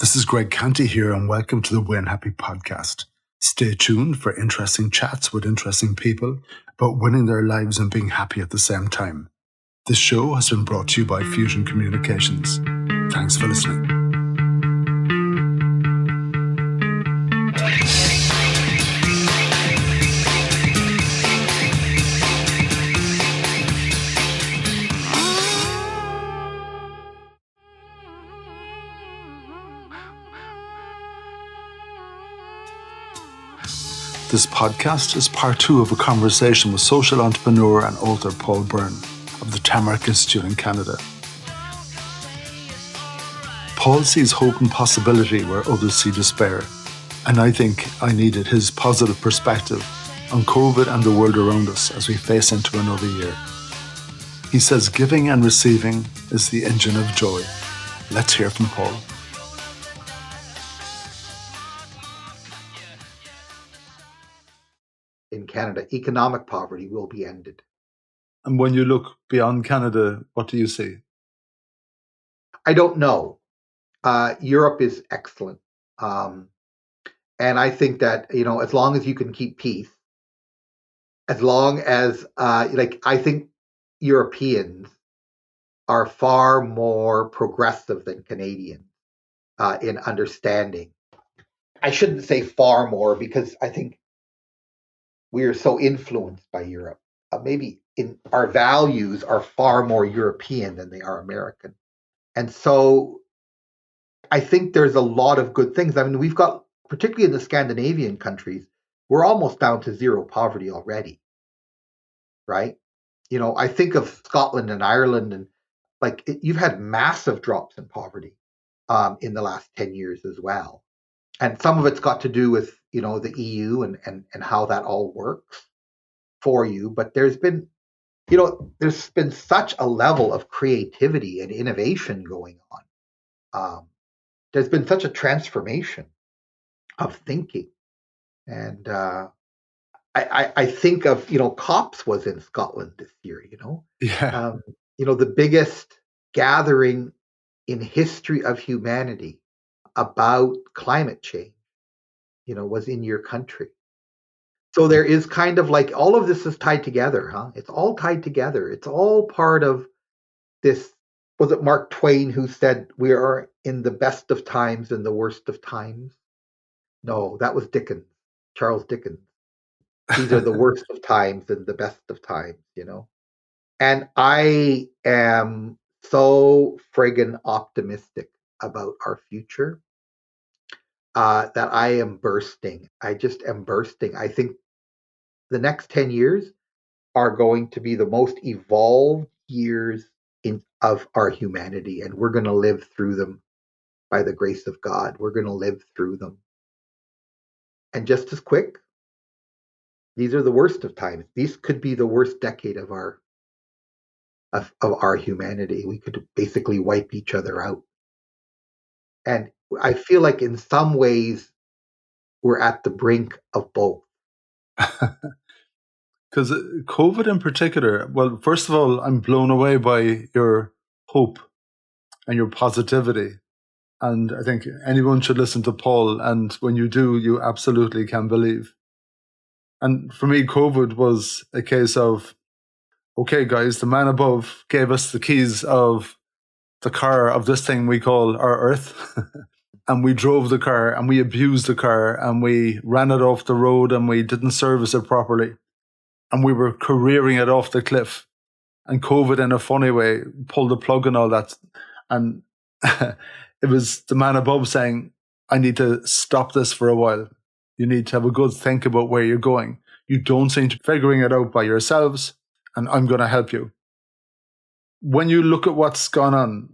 This is Greg Canty here, and welcome to the Win Happy podcast. Stay tuned for interesting chats with interesting people about winning their lives and being happy at the same time. This show has been brought to you by Fusion Communications. Thanks for listening. This podcast is part 2 of a conversation with social entrepreneur and author Paul Byrne of the Tamarac Institute in Canada. Paul sees hope and possibility where others see despair, and I think I needed his positive perspective on COVID and the world around us as we face into another year. He says giving and receiving is the engine of joy. Let's hear from Paul. In Canada, economic poverty will be ended. And when you look beyond Canada, what do you see? I don't know. Europe is excellent. And I think that, as long as you can keep peace, as long as, I think Europeans are far more progressive than Canadians in understanding. I shouldn't say far more because I think we are so influenced by Europe. Maybe in our values are far more European than they are American. And so I think there's a lot of good things. I mean, we've got, particularly in the Scandinavian countries, we're almost down to zero poverty already, right? I think of Scotland and Ireland, and you've had massive drops in poverty in the last 10 years as well. And some of it's got to do with, the EU and how that all works for you. But there's been such a level of creativity and innovation going on. There's been such a transformation of thinking. And I think of, COPs was in Scotland this year, Yeah. The biggest gathering in history of humanity about climate change, was in your country. So there is kind of all of this is tied together, huh? It's all tied together. It's all part of this. Was it Mark Twain who said we are in the best of times and the worst of times? No, that was Dickens, Charles Dickens. These are the worst of times and the best of times, And I am so friggin' optimistic about our future. That I am bursting. I just am bursting. I think the next 10 years are going to be the most evolved years of our humanity, and we're going to live through them by the grace of God. We're going to live through them. And just as quick, these are the worst of times. These could be the worst decade of our humanity. We could basically wipe each other out. And I feel like in some ways we're at the brink of both. Because COVID in particular, well, first of all, I'm blown away by your hope and your positivity. And I think anyone should listen to Paul. And when you do, you absolutely can believe. And for me, COVID was a case of, okay, guys, the man above gave us the keys of the car of this thing we call our earth. And we drove the car and we abused the car and we ran it off the road and we didn't service it properly. And we were careering it off the cliff. And COVID, in a funny way, pulled the plug and all that. And it was the man above saying, I need to stop this for a while. You need to have a good think about where you're going. You don't seem to be figuring it out by yourselves, and I'm going to help you. When you look at what's gone on,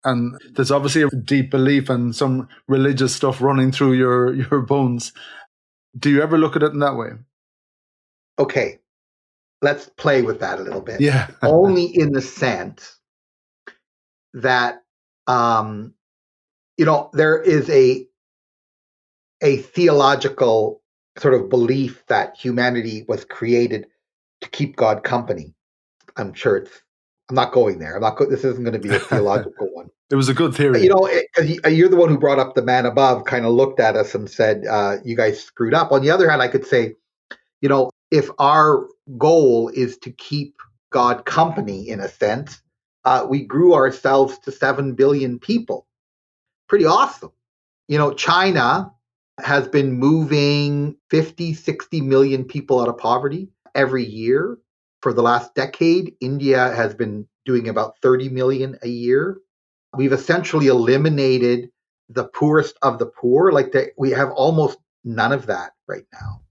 and there's obviously a deep belief and some religious stuff running through your bones, do you ever look at it in that way? Okay, let's play with that a little bit. Yeah. Only in the sense that, there is a theological sort of belief that humanity was created to keep God company. I'm not going there. This isn't going to be a theological one. It was a good theory. You know, because you're the one who brought up the man above, kind of looked at us and said, you guys screwed up. On the other hand, I could say, you know, if our goal is to keep God company, in a sense, we grew ourselves to 7 billion people. Pretty awesome. You know, China has been moving 50, 60 million people out of poverty every year for the last decade. India has been doing about 30 million a year. We've essentially eliminated the poorest of the poor. We have almost none of that right now.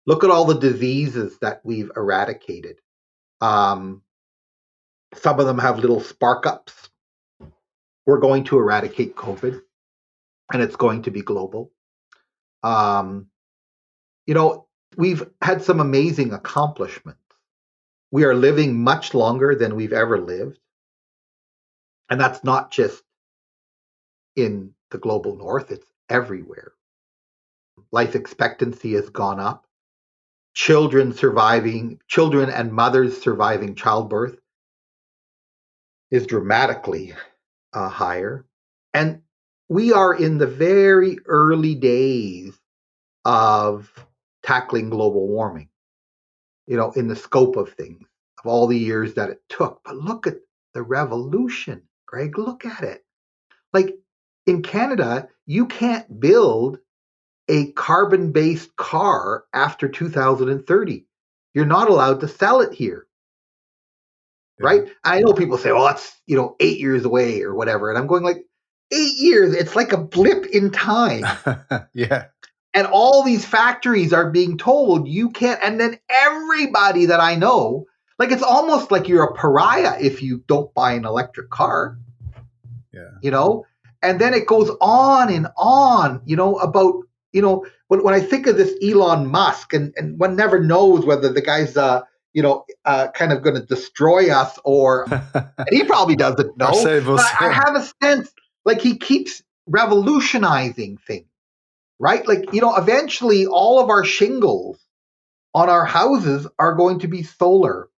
Look at all the diseases that we've eradicated. Some of them have little spark ups. We're going to eradicate COVID, and it's going to be global. You know, we've had some amazing accomplishments. We are living much longer than we've ever lived. And that's not just in the global north, it's everywhere. Life expectancy has gone up. Children and mothers surviving childbirth is dramatically higher. And we are in the very early days of tackling global warming, you know, in the scope of things, of all the years that it took. But look at the revolution, Greg. Look at it. Like in Canada, you can't build a carbon-based car after 2030. You're not allowed to sell it here. Yeah. Right? I know people say, well, that's, you know, 8 years away or whatever. And I'm going like, 8 years, it's like a blip in time. Yeah. And all these factories are being told you can't. And then everybody that I know, like it's almost like you're a pariah if you don't buy an electric car. Yeah. You know? And then it goes on, you know, about, you know, when I think of this Elon Musk, and one never knows whether the guy's, you know, kind of going to destroy us or, and he probably doesn't know. Save us. But I have a sense like he keeps revolutionizing things, right? Like, you know, eventually all of our shingles on our houses are going to be solar,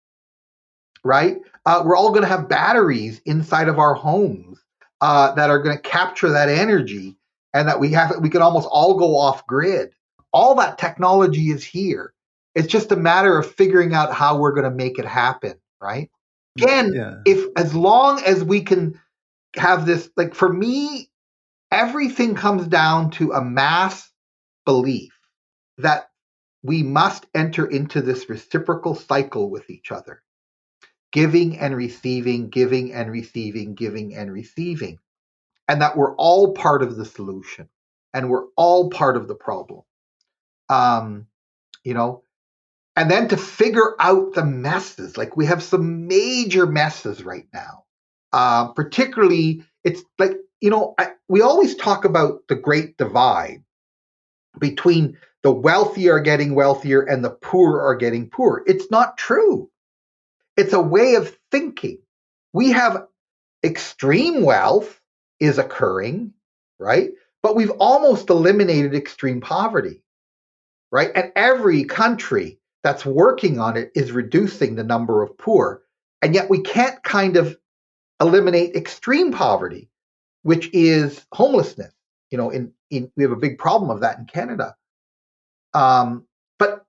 right? We're all going to have batteries inside of our homes that are going to capture that energy, and that we can almost all go off grid. All that technology is here. It's just a matter of figuring out how we're going to make it happen, right? Again, if as long as we can have this, like for me, everything comes down to a mass belief that we must enter into this reciprocal cycle with each other. Giving and receiving, giving and receiving, giving and receiving. And that we're all part of the solution and we're all part of the problem. You know, and then to figure out the messes, like we have some major messes right now. Particularly, it's like, you know, we always talk about the great divide between the wealthy are getting wealthier and the poor are getting poorer. It's not true. It's a way of thinking. We have extreme wealth is occurring, right? But we've almost eliminated extreme poverty, right? And every country that's working on it is reducing the number of poor. And yet we can't kind of eliminate extreme poverty, which is homelessness. You know, we have a big problem of that in Canada. But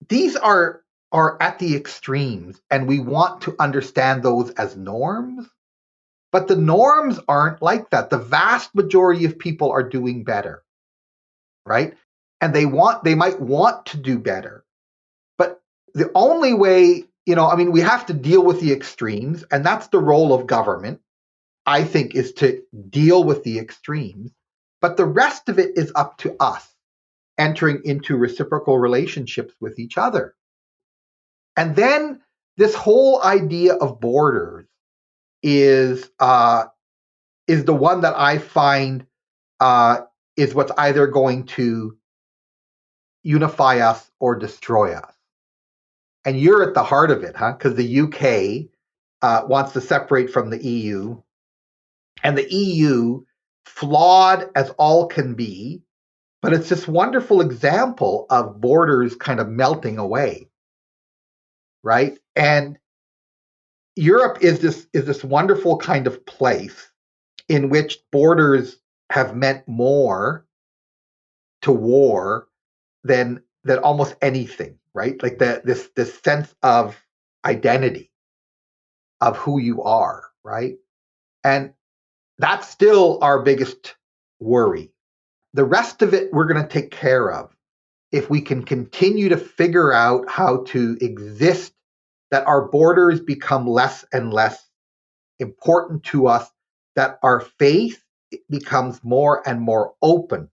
these are at the extremes, and we want to understand those as norms. But the norms aren't like that. The vast majority of people are doing better, right? And they might want to do better. But the only way, you know, I mean, we have to deal with the extremes, and that's the role of government, I think, is to deal with the extremes. But the rest of it is up to us, entering into reciprocal relationships with each other. And then this whole idea of borders is the one that I find is what's either going to unify us or destroy us. And you're at the heart of it, huh? Because the UK wants to separate from the EU, and the EU, flawed as all can be, but it's this wonderful example of borders kind of melting away, right? And Europe is this wonderful kind of place in which borders have meant more to war than almost anything, right? Like this sense of identity of who you are, right? And that's still our biggest worry. The rest of it we're going to take care of if we can continue to figure out how to exist, that our borders become less and less important to us, that our faith becomes more and more open,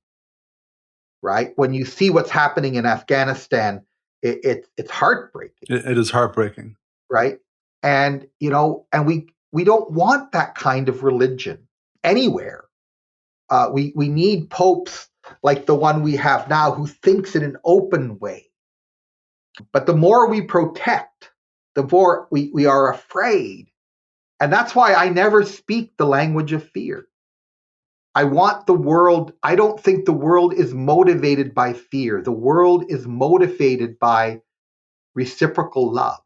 right? When you see what's happening in Afghanistan, it's heartbreaking. It is heartbreaking, right? And we don't want that kind of religion anywhere. We need popes like the one we have now, who thinks in an open way. But the more we protect, the more we are afraid. And that's why I never speak the language of fear. I don't think the world is motivated by fear. The world is motivated by reciprocal love.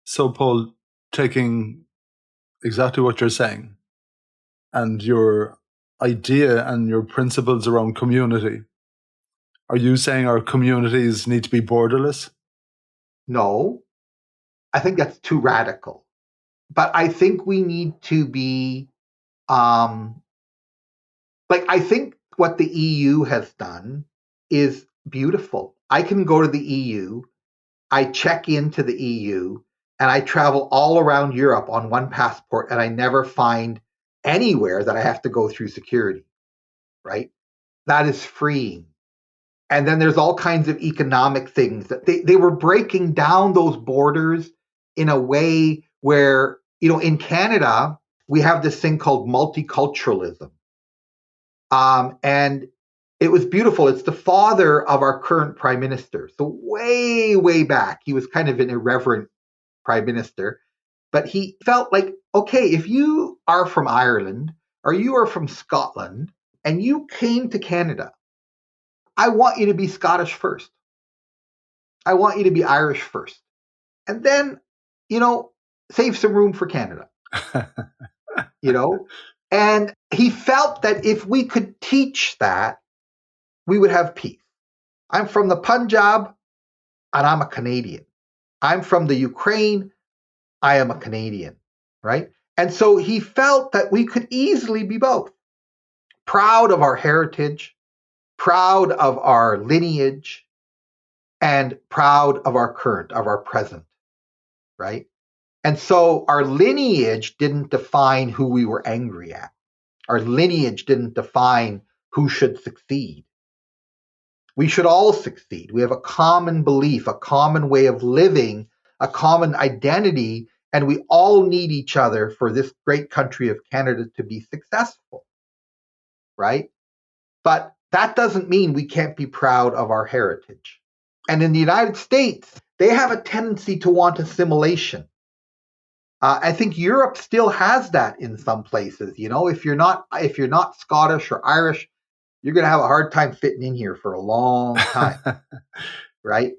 So, Paul, taking exactly what you're saying and your idea and your principles around community, are you saying our communities need to be borderless? No, I think that's too radical. But I think we need to be, I think what the EU has done is beautiful. I can go to the EU, I check into the EU, and I travel all around Europe on one passport, and I never find anywhere that I have to go through security, right? That is freeing. And then there's all kinds of economic things that they were breaking down those borders in a way where, in Canada, we have this thing called multiculturalism. And it was beautiful. It's the father of our current prime minister. So way, way back, he was kind of an irreverent prime minister, but he felt like, okay, if you are from Ireland or you are from Scotland and you came to Canada, I want you to be Scottish first. I want you to be Irish first. And then, save some room for Canada. And he felt that if we could teach that, we would have peace. I'm from the Punjab and I'm a Canadian. I'm from the Ukraine, I am a Canadian, right? And so he felt that we could easily be both. Proud of our heritage, proud of our lineage, and proud of our current, of our present, right? And so our lineage didn't define who we were angry at. Our lineage didn't define who should succeed. We should all succeed. We have a common belief, a common way of living, a common identity, and we all need each other for this great country of Canada to be successful, right? But that doesn't mean we can't be proud of our heritage. And in the United States, they have a tendency to want assimilation. I think Europe still has that in some places. If you're not Scottish or Irish, you're going to have a hard time fitting in here for a long time, right?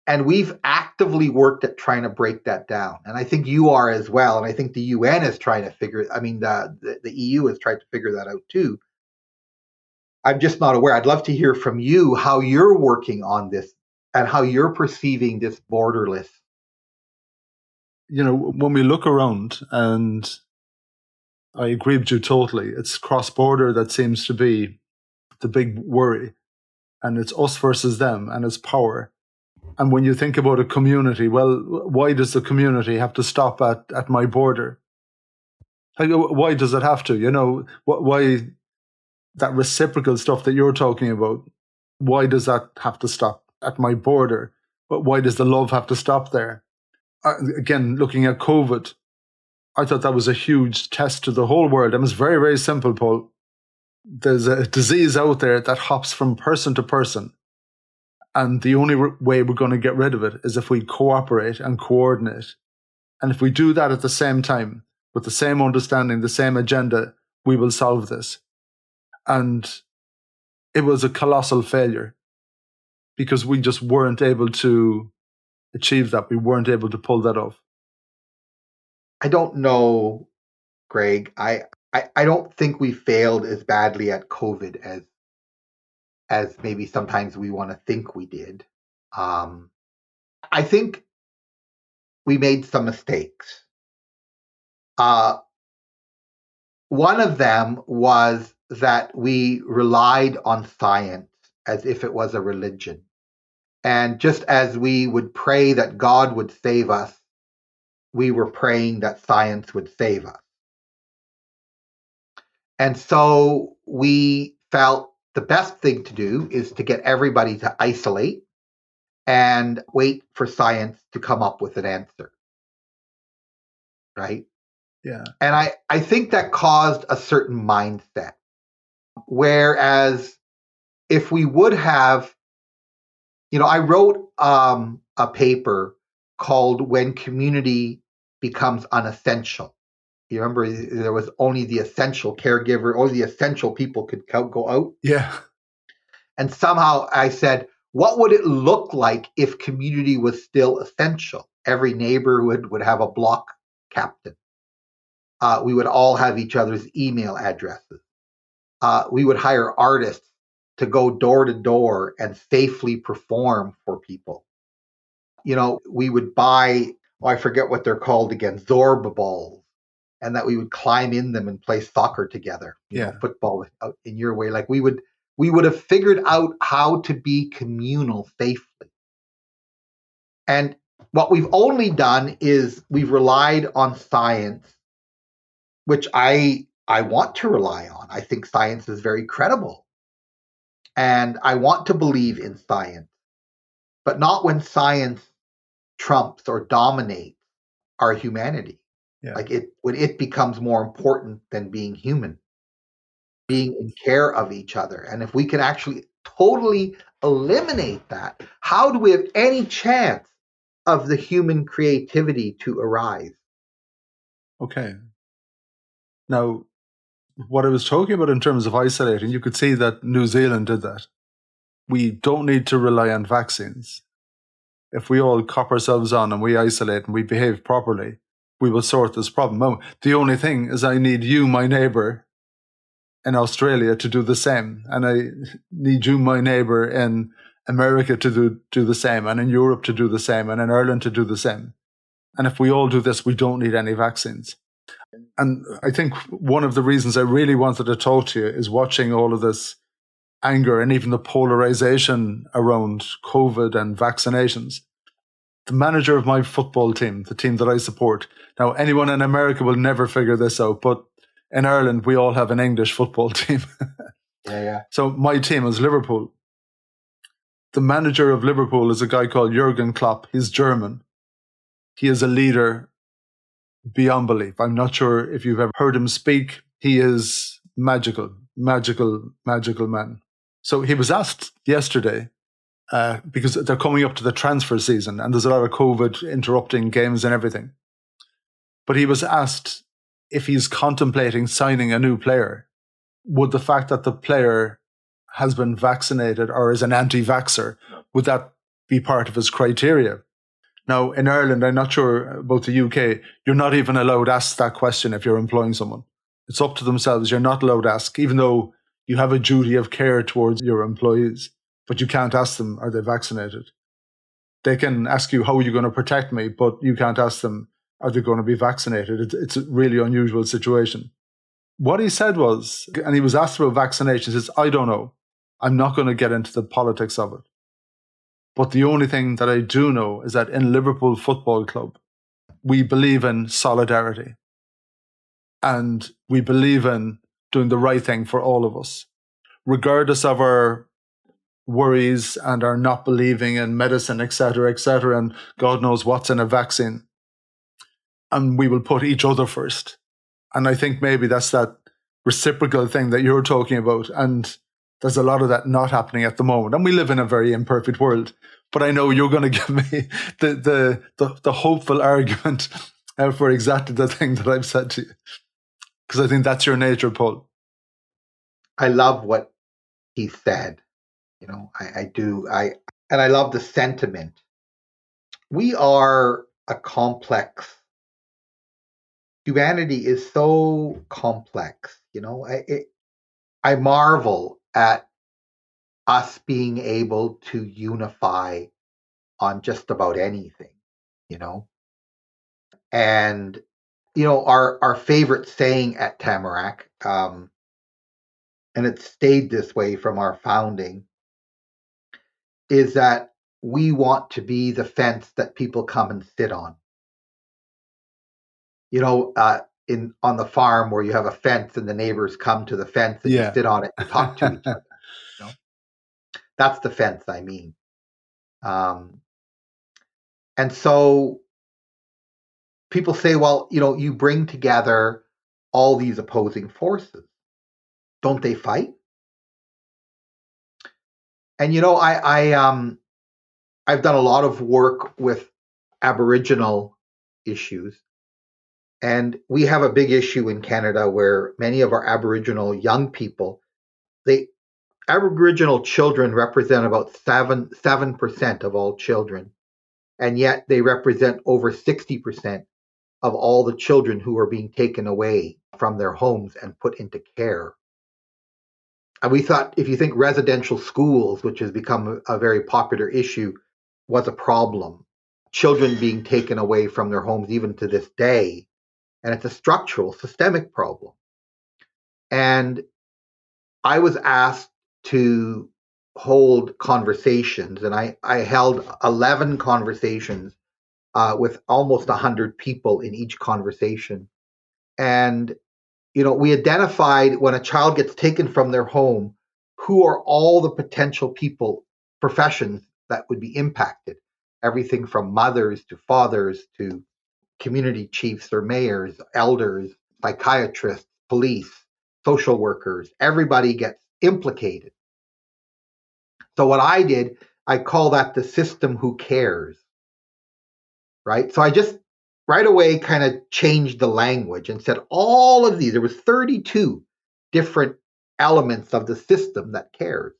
And we've actively worked at trying to break that down. And I think you are as well. And I think the UN is trying to the EU is trying to figure that out too. I'm just not aware. I'd love to hear from you how you're working on this and how you're perceiving this borderless. When we look around, and I agree with you totally, it's cross-border that seems to be the big worry. And it's us versus them, and it's power. And when you think about a community, well, why does the community have to stop at my border? Why does it have to? Why that reciprocal stuff that you're talking about, why does that have to stop at my border? But why does the love have to stop there? Again, looking at COVID, I thought that was a huge test to the whole world. It was very, very simple, Paul. There's a disease out there that hops from person to person. And the only way we're going to get rid of it is if we cooperate and coordinate. And if we do that at the same time, with the same understanding, the same agenda, we will solve this. And it was a colossal failure because we just weren't able to achieve that. We weren't able to pull that off. I don't know, Greg. I don't think we failed as badly at COVID as maybe sometimes we want to think we did. Um, I think we made some mistakes. Uh, one of them was that we relied on science as if it was a religion. And just as we would pray that God would save us, we were praying that science would save us. And so we felt the best thing to do is to get everybody to isolate and wait for science to come up with an answer. Right. Yeah. And I think that caused a certain mindset. Whereas if we would have, I wrote a paper called When Community Becomes Unessential. You remember there was only the essential caregiver, only the essential people could go out. Yeah. And somehow I said, what would it look like if community was still essential? Every neighborhood would have a block captain. We would all have each other's email addresses. We would hire artists to go door to door and safely perform for people. We would buy, I forget what they're called again, Zorba balls, and that we would climb in them and play soccer together, football in your way. Like we would have figured out how to be communal safely. And what we've only done is we've relied on science, which I want to rely on. I think science is very credible. And I want to believe in science, but not when science trumps or dominates our humanity. Yeah. Like when it becomes more important than being human, being in care of each other. And if we can actually totally eliminate that, how do we have any chance of the human creativity to arise? Okay. Now, what I was talking about in terms of isolating, you could see that New Zealand did that. We don't need to rely on vaccines. If we all cop ourselves on and we isolate and we behave properly, we will sort this problem out. The only thing is I need you, my neighbor in Australia, to do the same. And I need you, my neighbor in America, to do the same, and in Europe to do the same, and in Ireland to do the same. And if we all do this, we don't need any vaccines. And I think one of the reasons I really wanted to talk to you is watching all of this anger and even the polarization around COVID and vaccinations. The manager of my football team, the team that I support, now anyone in America will never figure this out, but in Ireland, we all have an English football team. Yeah. So my team is Liverpool. The manager of Liverpool is a guy called Jurgen Klopp. He's German. He is a leader beyond belief. I'm not sure if you've ever heard him speak. He is magical man. So he was asked yesterday, because they're coming up to the transfer season and there's a lot of COVID interrupting games and everything. But he was asked if he's contemplating signing a new player. Would the fact that the player has been vaccinated or is an anti-vaxxer, would that be part of his criteria? Now, in Ireland, I'm not sure about the UK, you're not even allowed to ask that question if you're employing someone. It's up to themselves. You're not allowed to ask, even though you have a duty of care towards your employees, but you can't ask them, are they vaccinated? They can ask you, how are you going to protect me? But you can't ask them, are they going to be vaccinated? It's a really unusual situation. What he said was, and he was asked about vaccinations, he says, I don't know. I'm not going to get into the politics of it. But the only thing that I do know is that in Liverpool Football Club, we believe in solidarity. And we believe in doing the right thing for all of us, regardless of our worries and our not believing in medicine, etc., and God knows what's in a vaccine. And we will put each other first. And I think maybe that's that reciprocal thing that you're talking about. And there's a lot of that not happening at the moment. And we live in a very imperfect world. But I know you're going to give me the hopeful argument for exactly the thing that I've said to you. Because I think that's your nature, Paul. I love what he said. I do. And I love the sentiment. We are a complex humanity is so complex. I marvel at us being able to unify on just about anything, you know. And our favorite saying at Tamarac, and it stayed this way from our founding, is that we want to be the fence that people come and sit on. In on the farm where you have a fence and the neighbors come to the fence and you sit on it, you talk to each other. You know, that's the fence I mean. And so people say, well, you bring together all these opposing forces. Don't they fight? And I've done a lot of work with Aboriginal issues, and we have a big issue in Canada where many of our Aboriginal young people, they Aboriginal children represent about 7% of all children, and yet they represent over 60% of all the children who are being taken away from their homes and put into care. And we thought, if you think residential schools, which has become a very popular issue, was a problem, children being taken away from their homes even to this day, and it's a structural, systemic problem. And I was asked to hold conversations, and I held 11 conversations with almost 100 people in each conversation. And we identified, when a child gets taken from their home, who are all the potential people, professions that would be impacted. Everything from mothers to fathers to community chiefs or mayors, elders, psychiatrists, police, social workers. Everybody gets implicated. So what I did, I call that the system who cares, right? So I just right away kind of changed the language and said all of these, there was 32 different elements of the system that cares.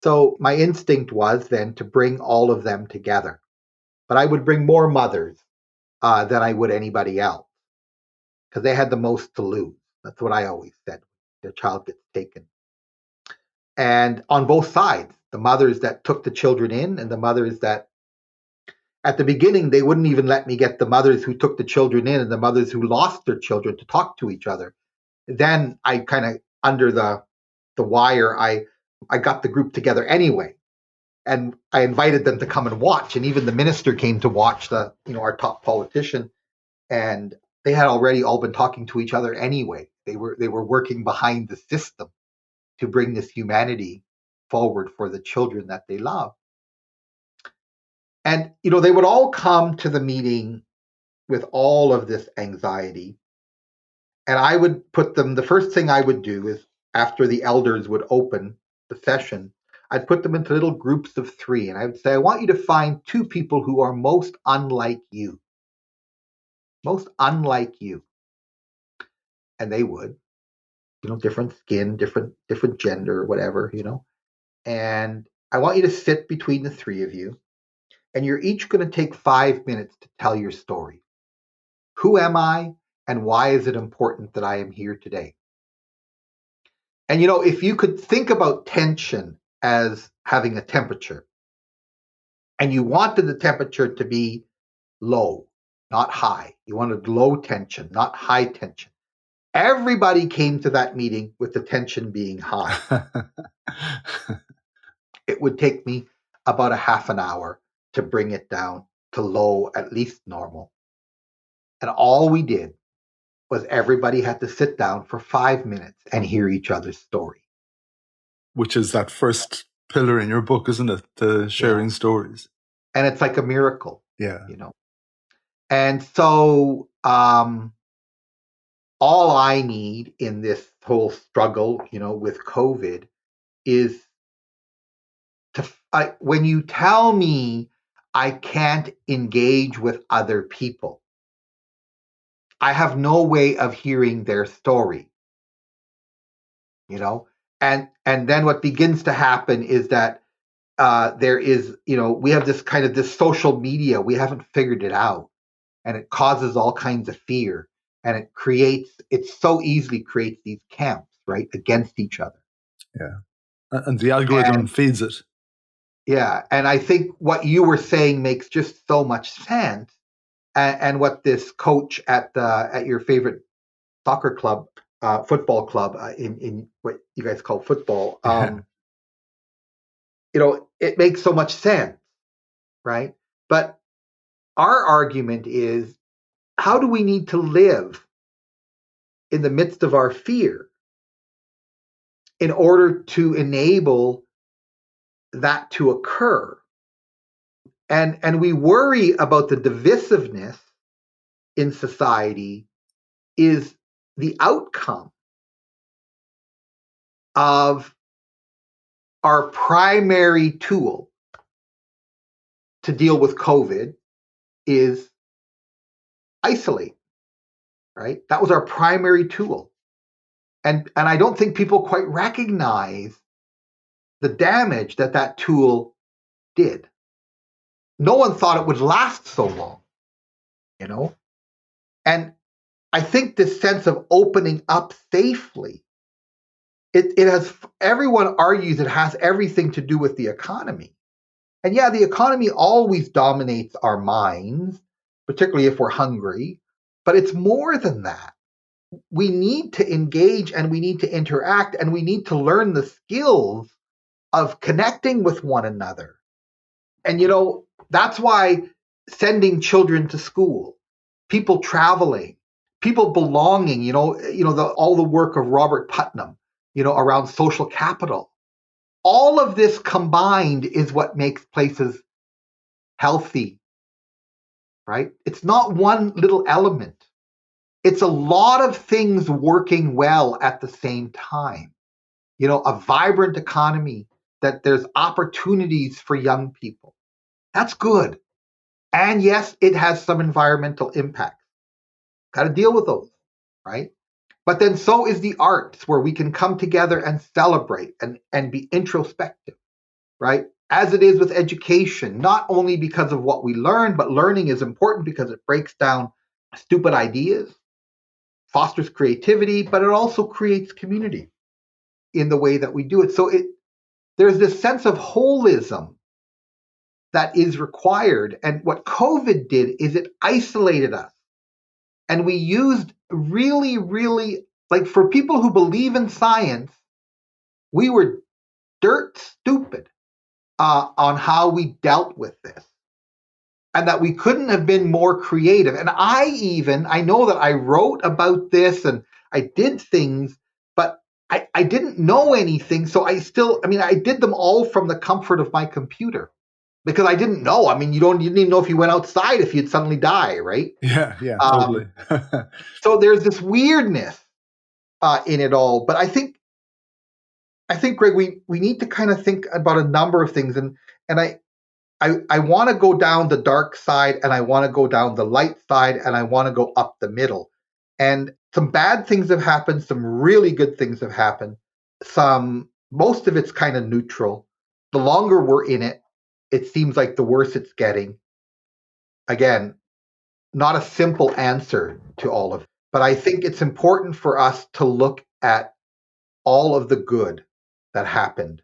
So my instinct was then to bring all of them together. But I would bring more mothers than I would anybody else because they had the most to lose. That's what I always said. Their child gets taken. And on both sides, the mothers that took the children in and the mothers that at the beginning, they wouldn't even let me get the mothers who took the children in and the mothers who lost their children to talk to each other. Then I kind of, under the wire, I got the group together anyway. And I invited them to come and watch. And even the minister came to watch, our top politician. And they had already all been talking to each other anyway. They were working behind the system to bring this humanity forward for the children that they love. And, they would all come to the meeting with all of this anxiety. And I would put them, the first thing I would do is after the elders would open the session, I'd put them into little groups of 3. And I would say, I want you to find 2 people who are most unlike you. Most unlike you. And they would, different skin, different gender, whatever, And I want you to sit between the 3 of you. And you're each going to take 5 minutes to tell your story. Who am I, and why is it important that I am here today? And if you could think about tension as having a temperature, and you wanted the temperature to be low, not high. You wanted low tension, not high tension. Everybody came to that meeting with the tension being high. It would take me about a half an hour to bring it down to low, at least normal. And all we did was everybody had to sit down for 5 minutes and hear each other's story. Which is that first pillar in your book, isn't it? The sharing stories. And it's like a miracle. Yeah. And so all I need in this whole struggle, with COVID is when you tell me I can't engage with other people, I have no way of hearing their story. And then what begins to happen is that there is, we have this social media, we haven't figured it out, and it causes all kinds of fear. and it so easily creates these camps, right, against each other. Yeah. And the algorithm And feeds it. yeah, and I think what you were saying makes just so much sense. And what this coach at your favorite soccer club, football club, in what you guys call football, Yeah. it makes so much sense, right? But our argument is, how do we need to live in the midst of our fear in order to enable that to occur? And we worry about the divisiveness in society is the outcome of our primary tool to deal with COVID is isolate, right? That was our primary tool. And I don't think people quite recognize the damage that tool did. No one thought it would last so long, you know? And I think this sense of opening up safely, it has, everyone argues it has everything to do with the economy. And yeah, the economy always dominates our minds, particularly if we're hungry, but it's more than that. We need to engage and we need to interact and we need to learn the skills of connecting with one another. And that's why sending children to school, people traveling, people belonging, all the work of Robert Putnam, around social capital. All of this combined is what makes places healthy, right? It's not one little element. It's a lot of things working well at the same time. A vibrant economy, that there's opportunities for young people. That's good. And yes, it has some environmental impacts. Got to deal with those, right? But then so is the arts, where we can come together and celebrate and be introspective, right? As it is with education, not only because of what we learn, but learning is important because it breaks down stupid ideas, fosters creativity, but it also creates community in the way that we do it. So there's this sense of holism that is required. And what COVID did is it isolated us. And we used really, really, like, for people who believe in science, we were dirt stupid on how we dealt with this. And that we couldn't have been more creative. And I know that I wrote about this and I did things, but I didn't know anything. So I did them all from the comfort of my computer because I didn't know. I mean, you didn't even know if you went outside if you'd suddenly die, right? Yeah, totally. So there's this weirdness in it all. But I think, Greg, we need to kind of think about a number of things. And I want to go down the dark side and I want to go down the light side and I want to go up the middle. And some bad things have happened. Some really good things have happened. Most of it's kind of neutral. The longer we're in it, it seems like the worse it's getting. Again, not a simple answer to all of it, but I think it's important for us to look at all of the good that happened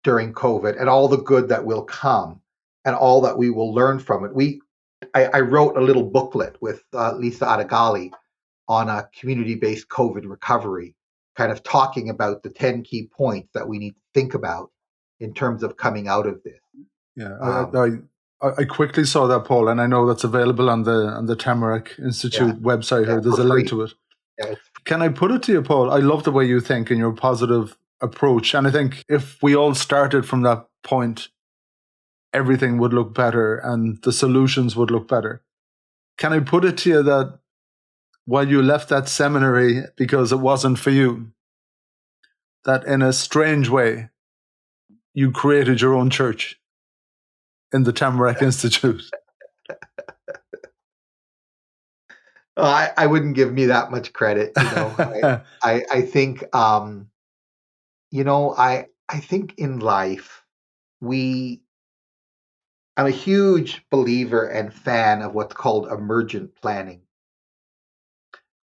during COVID and all the good that will come and all that we will learn from it. I wrote a little booklet with Lisa Adagali on a community-based COVID recovery, kind of talking about the 10 key points that we need to think about in terms of coming out of this. Yeah, I quickly saw that, Paul, and I know that's available on the Tamarac Institute website here. There's a link to it. Yeah, Can I put it to you, Paul? I love the way you think and your positive approach. And I think if we all started from that point, everything would look better and the solutions would look better. Can I put it to you that while you left that seminary because it wasn't for you, that in a strange way, you created your own church in the Tamarac Institute? I wouldn't give me that much credit. I think, I think in life, I'm a huge believer and fan of what's called emergent planning.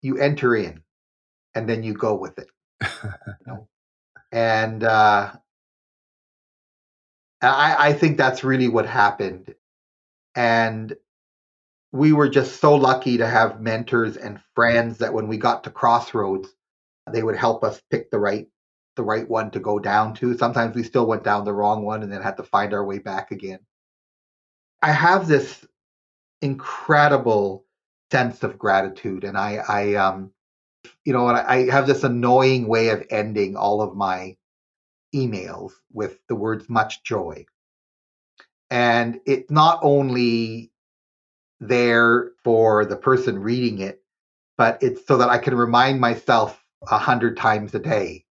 you enter in and then you go with it, you know? And I think that's really what happened. And we were just so lucky to have mentors and friends that when we got to crossroads, they would help us pick the right one to go down to. Sometimes we still went down the wrong one and then had to find our way back again. I have this incredible sense of gratitude, and I have this annoying way of ending all of my emails with the words "much joy," and it's not only there for the person reading it, but it's so that I can remind myself 100 times a day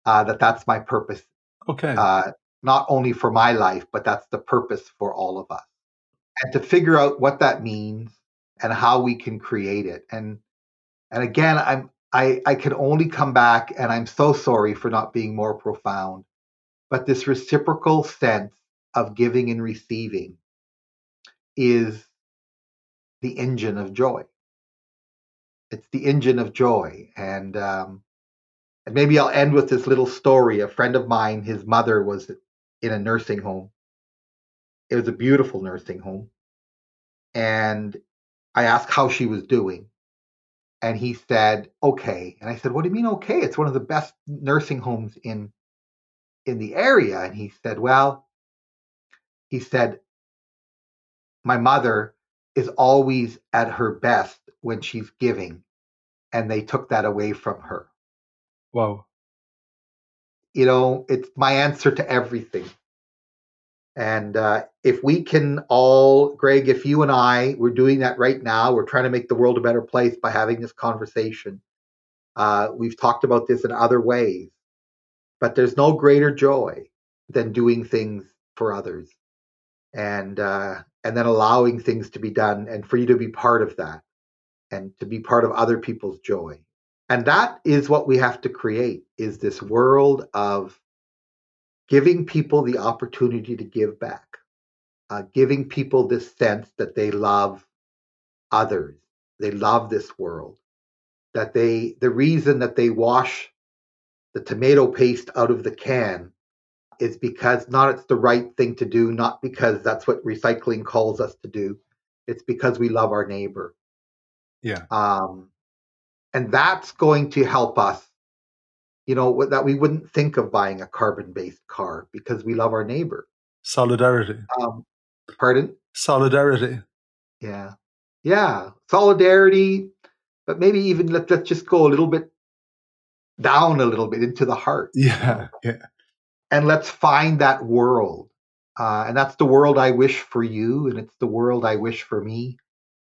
that that's my purpose. Okay. Not only for my life, but that's the purpose for all of us. And to figure out what that means and how we can create it. And again, I can only come back, and I'm so sorry for not being more profound, but this reciprocal sense of giving and receiving is the engine of joy. It's the engine of joy. And maybe I'll end with this little story. A friend of mine, his mother was in a nursing home. It was a beautiful nursing home. And I asked how she was doing. And he said, okay. And I said, what do you mean, okay? It's one of the best nursing homes in the area. And he said, well, he said, my mother is always at her best when she's giving. And they took that away from her. Wow. It's my answer to everything. And if we can all, Greg, if you and we're doing that right now, we're trying to make the world a better place by having this conversation. We've talked about this in other ways, but there's no greater joy than doing things for others, and then allowing things to be done, and for you to be part of that, and to be part of other people's joy. And that is what we have to create: is this world of giving people the opportunity to give back. Giving people this sense that they love others, they love this world, that the reason that they wash the tomato paste out of the can is because not it's the right thing to do, not because that's what recycling calls us to do. It's because we love our neighbor. Yeah. And that's going to help us, that we wouldn't think of buying a carbon-based car because we love our neighbor. Solidarity. Pardon? Solidarity. Yeah. Yeah. Solidarity, but maybe even let's just go a little bit down a little bit into the heart. Yeah. Yeah. And let's find that world. And that's the world I wish for you, and it's the world I wish for me.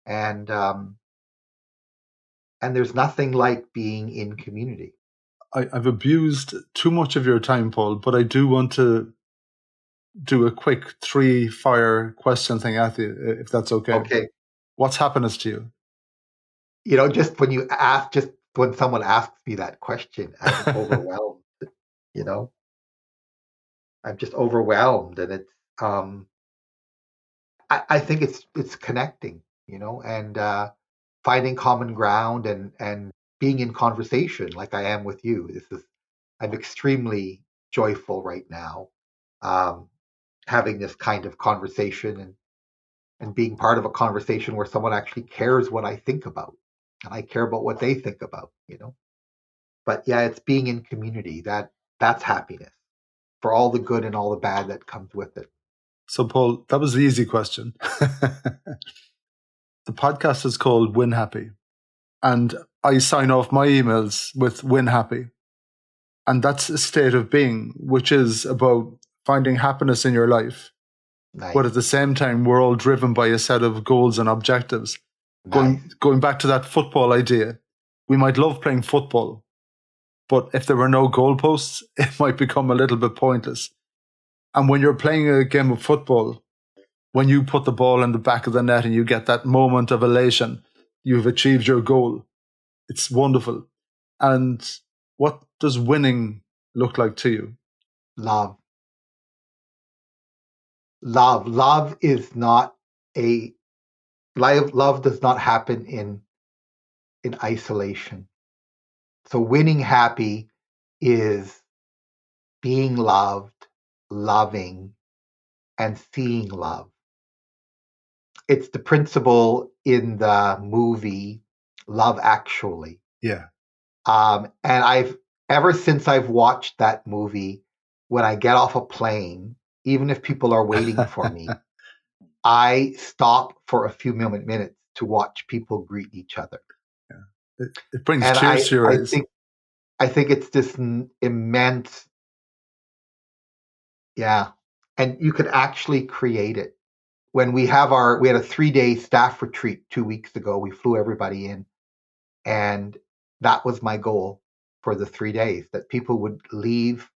And there's nothing like being in community. I've abused too much of your time, Paul, but I do want to do a quick 3-fire question thing at you, if that's okay. Okay. What's happiness to you? Just when someone asks me that question, I'm overwhelmed. I'm just overwhelmed, and it's I think it's connecting, and finding common ground, and being in conversation like I am with you. I'm extremely joyful right now, having this kind of conversation, and being part of a conversation where someone actually cares what I think about, and I care about what they think about. But yeah, it's being in community that's happiness, for all the good and all the bad that comes with it. So, Paul, that was the easy question. The podcast is called Win Happy, and I sign off my emails with Win Happy. And that's a state of being, which is about finding happiness in your life. Nice. But at the same time, we're all driven by a set of goals and objectives. Nice. Going back to that football idea, we might love playing football, but if there were no goalposts, it might become a little bit pointless. And when you're playing a game of football, when you put the ball in the back of the net and you get that moment of elation, you've achieved your goal. It's wonderful. And what does winning look like to you? Love. Love is not love does not happen in in isolation. So winning happy is being loved, loving, and seeing love. It's the principle in the movie Love Actually. Yeah. And ever since I've watched that movie, when I get off a plane, even if people are waiting for me, I stop for a few minutes to watch people greet each other. Yeah. It brings And tears to your eyes. I think it's this immense, yeah. And you could actually create it. When we had a 3-day staff retreat 2 weeks ago, we flew everybody in. And that was my goal for the 3 days, that people would leave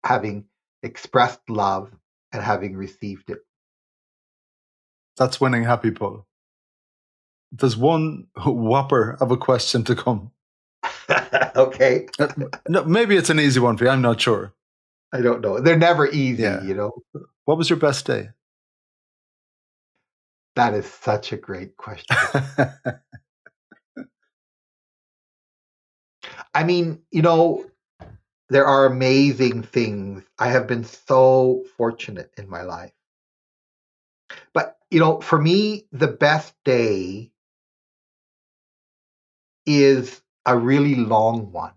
having expressed love and having received it. That's winning happy, Paul. There's one whopper of a question to come. Okay. No, maybe it's an easy one for you. I'm not sure. I don't know. They're never easy, Yeah. What was your best day? That is such a great question. I mean, there are amazing things. I have been so fortunate in my life. But, for me, the best day is a really long one.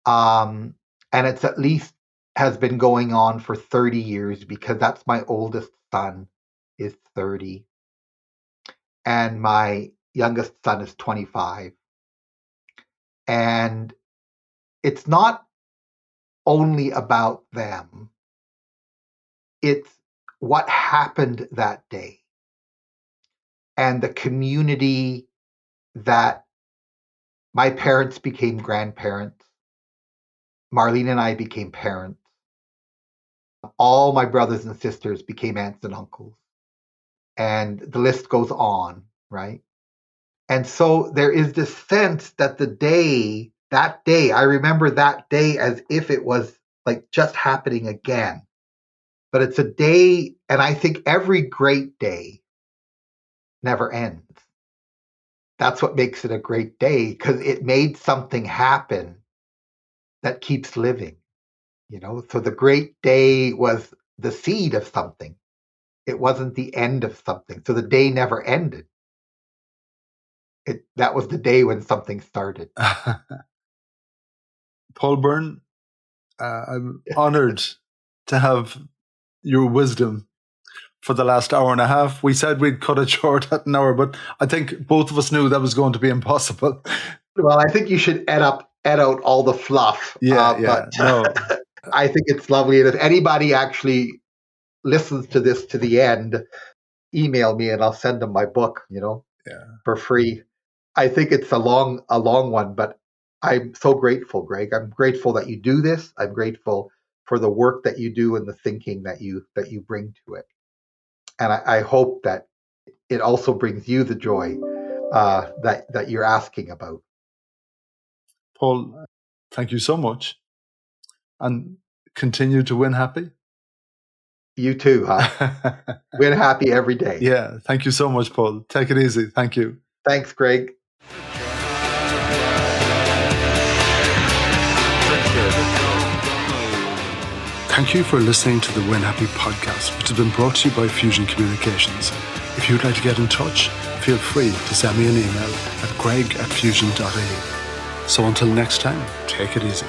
And it's at least has been going on for 30 years, because that's my oldest son is 30 and my youngest son is 25. And it's not only about them. It's what happened that day and the community that my parents became grandparents. Marlene and I became parents. All my brothers and sisters became aunts and uncles. And the list goes on, right? And so there is this sense that that day, I remember that day as if it was like just happening again. But it's a day, and I think every great day never ends. That's what makes it a great day, because it made something happen that keeps living, So the great day was the seed of something. It wasn't the end of something. So the day never ended. That was the day when something started. Paul Byrne, I'm honored to have your wisdom for the last hour and a half. We said we'd cut it short at an hour, but I think both of us knew that was going to be impossible. Well, I think you should add out all the fluff. But no. I think it's lovely. And if anybody actually listens to this to the end, email me and I'll send them my book, for free. I think it's a long one, but I'm so grateful, Greg. I'm grateful that you do this. I'm grateful for the work that you do and the thinking that you bring to it. And I hope that it also brings you the joy that you're asking about. Paul, thank you so much. And continue to win happy. You too, huh? Win happy every day. Yeah. Thank you so much, Paul. Take it easy. Thank you. Thanks, Greg. Thank you for listening to the Win Happy podcast, which has been brought to you by Fusion Communications. If you'd like to get in touch, feel free to send me an email at greg@fusion.ie. So until next time, take it easy.